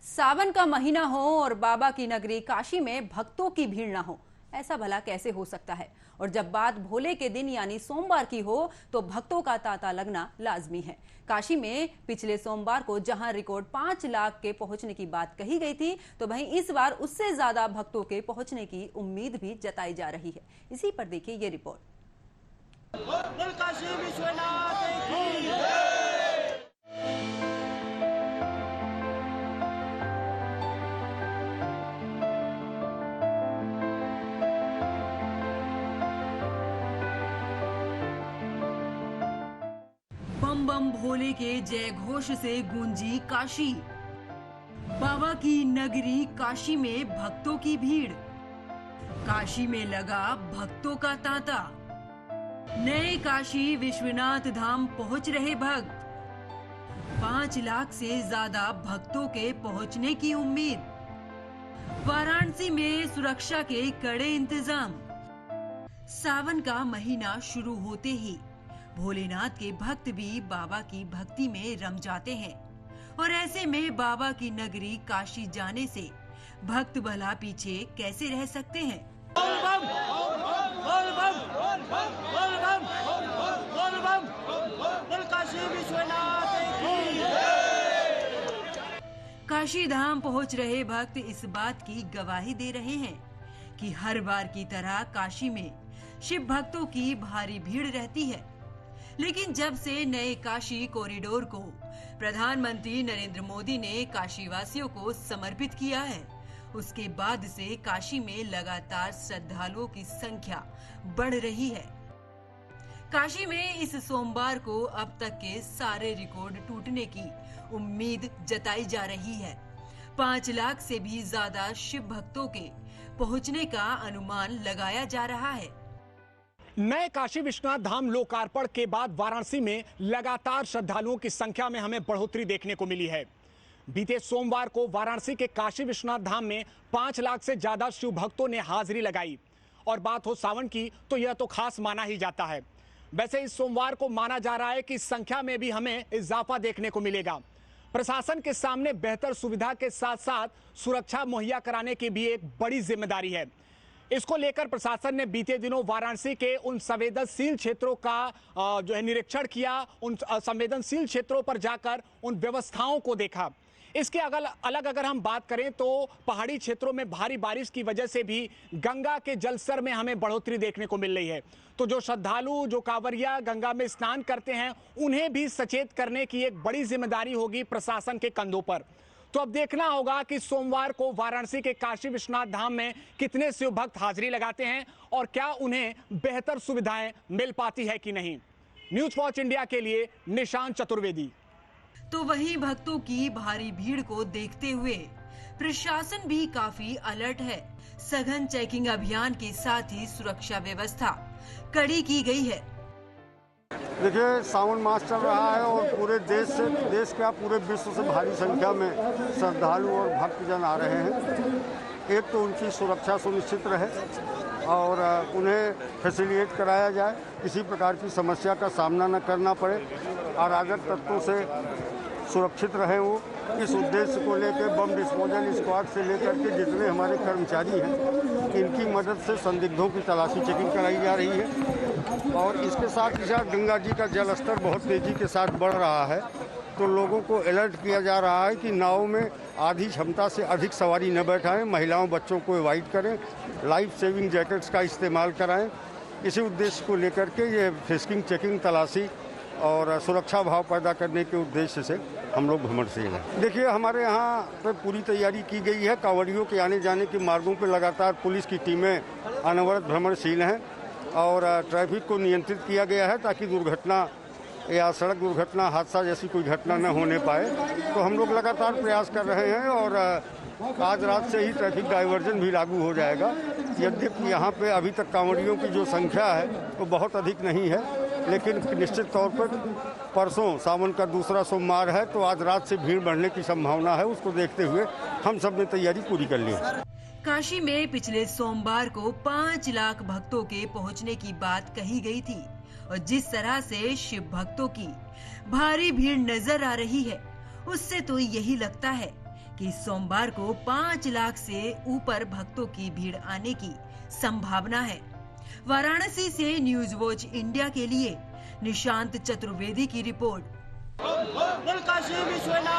सावन का महीना हो और बाबा की नगरी काशी में भक्तों की भीड़ ना हो, ऐसा भला कैसे हो सकता है। और जब बात भोले के दिन यानी सोमवार की हो तो भक्तों का तांता लगना लाजमी है। काशी में पिछले सोमवार को जहां रिकॉर्ड 5 लाख के पहुंचने की बात कही गई थी, तो वहीं इस बार उससे ज्यादा भक्तों के पहुंचने की उम्मीद भी जताई जा रही है। इसी पर देखिए ये रिपोर्ट। काशी विश्वनाथ की बम बम भोले के जय घोष से गूंजी काशी। बाबा की नगरी काशी में भक्तों की भीड़। काशी में लगा भक्तों का तांता। नए काशी विश्वनाथ धाम पहुंच रहे भक्त। 5 लाख से ज्यादा भक्तों के पहुंचने की उम्मीद। वाराणसी में सुरक्षा के कड़े इंतजाम। सावन का महीना शुरू होते ही भोलेनाथ के भक्त भी बाबा की भक्ति में रम जाते हैं और ऐसे में बाबा की नगरी काशी जाने से भक्त भला पीछे कैसे रह सकते हैं। काशी विश्वनाथ की काशी धाम पहुंच रहे भक्त इस बात की गवाही दे रहे हैं कि हर बार की तरह काशी में शिव भक्तों की भारी भीड़ रहती है। लेकिन जब से नए काशी कॉरिडोर को प्रधानमंत्री नरेंद्र मोदी ने काशीवासियों को समर्पित किया है, उसके बाद से काशी में लगातार श्रद्धालुओं की संख्या बढ़ रही है। काशी में इस सोमवार को अब तक के सारे रिकॉर्ड टूटने की उम्मीद जताई जा रही है। 5 लाख से भी ज्यादा शिव भक्तों के पहुंचने का अनुमान लगाया जा रहा है। नए काशी विश्वनाथ धाम लोकार्पण के बाद वाराणसी में लगातार श्रद्धालुओं की संख्या में हमें बढ़ोतरी देखने को मिली है। बीते सोमवार को वाराणसी के काशी विश्वनाथ धाम में 5 लाख से ज्यादा शिव भक्तों ने हाजिरी लगाई और बात हो सावन की तो यह तो खास माना ही जाता है। वैसे इस सोमवार को माना जा रहा है कि इस संख्या में भी हमें इजाफा देखने को मिलेगा। प्रशासन के सामने बेहतर सुविधा के साथ साथ सुरक्षा मुहैया कराने की भी एक बड़ी जिम्मेदारी है। इसको लेकर प्रशासन ने बीते दिनों वाराणसी के उन संवेदनशील क्षेत्रों का जो है निरीक्षण किया। उन संवेदनशील क्षेत्रों पर जाकर उन व्यवस्थाओं को देखा। इसके अलग अगर हम बात करें तो पहाड़ी क्षेत्रों में भारी बारिश की वजह से भी गंगा के जलस्तर में हमें बढ़ोतरी देखने को मिल रही है। तो जो श्रद्धालु जो कांवरिया गंगा में स्नान करते हैं उन्हें भी सचेत करने की एक बड़ी जिम्मेदारी होगी प्रशासन के कंधों पर। तो अब देखना होगा कि सोमवार को वाराणसी के काशी विश्वनाथ धाम में कितने शिव भक्त हाजिरी लगाते हैं और क्या उन्हें बेहतर सुविधाएं मिल पाती है कि नहीं। न्यूज वॉच इंडिया के लिए निशांत चतुर्वेदी। तो वहीं भक्तों की भारी भीड़ को देखते हुए प्रशासन भी काफी अलर्ट है। सघन चेकिंग अभियान के साथ ही सुरक्षा व्यवस्था कड़ी की गई है। देखिए, सावन मास चल रहा है और पूरे देश क्या पूरे विश्व से भारी संख्या में श्रद्धालु और भक्तजन आ रहे हैं। एक तो उनकी सुरक्षा सुनिश्चित रहे और उन्हें फैसिलिटेट कराया जाए, किसी प्रकार की समस्या का सामना न करना पड़े, अराजक तत्वों से सुरक्षित रहें। वो इस उद्देश्य को लेकर बम डिस्पोजल स्क्वाड से लेकर के जितने हमारे कर्मचारी हैं इनकी मदद से संदिग्धों की तलाशी चेकिंग कराई जा रही है। और इसके साथ ही साथ गंगा जी का जल स्तर बहुत तेज़ी के साथ बढ़ रहा है, तो लोगों को अलर्ट किया जा रहा है कि नाव में आधी क्षमता से अधिक सवारी न बैठाएं, महिलाओं बच्चों को अवॉइड करें, लाइफ सेविंग जैकेट्स का इस्तेमाल कराएं। इसी उद्देश्य को लेकर के ये फिस्किंग चेकिंग तलाशी और सुरक्षा भाव पैदा करने के उद्देश्य से हम लोग भ्रमणशील हैं। देखिए, हमारे यहाँ पर पूरी तैयारी की गई है। कांवड़ियों के आने जाने के मार्गों पर लगातार पुलिस की टीमें अनवरत भ्रमणशील हैं और ट्रैफिक को नियंत्रित किया गया है ताकि दुर्घटना या सड़क दुर्घटना हादसा जैसी कोई घटना न होने पाए। तो हम लोग लगातार प्रयास कर रहे हैं और आज रात से ही ट्रैफिक डाइवर्जन भी लागू हो जाएगा। यद्यपि यहाँ पे अभी तक कांवड़ियों की जो संख्या है वो बहुत अधिक नहीं है, लेकिन निश्चित तौर पर परसों सावन का दूसरा सोमवार है तो आज रात से भीड़ बढ़ने की संभावना है। उसको देखते हुए हम सब ने तैयारी पूरी कर ली है। काशी में पिछले सोमवार को 5 लाख भक्तों के पहुंचने की बात कही गई थी और जिस तरह से शिव भक्तों की भारी भीड़ नजर आ रही है, उससे तो यही लगता है कि सोमवार को 5 लाख से ऊपर भक्तों की भीड़ आने की संभावना है। वाराणसी से न्यूज वॉच इंडिया के लिए निशांत चतुर्वेदी की रिपोर्ट। बोल काशी विश्वनाथ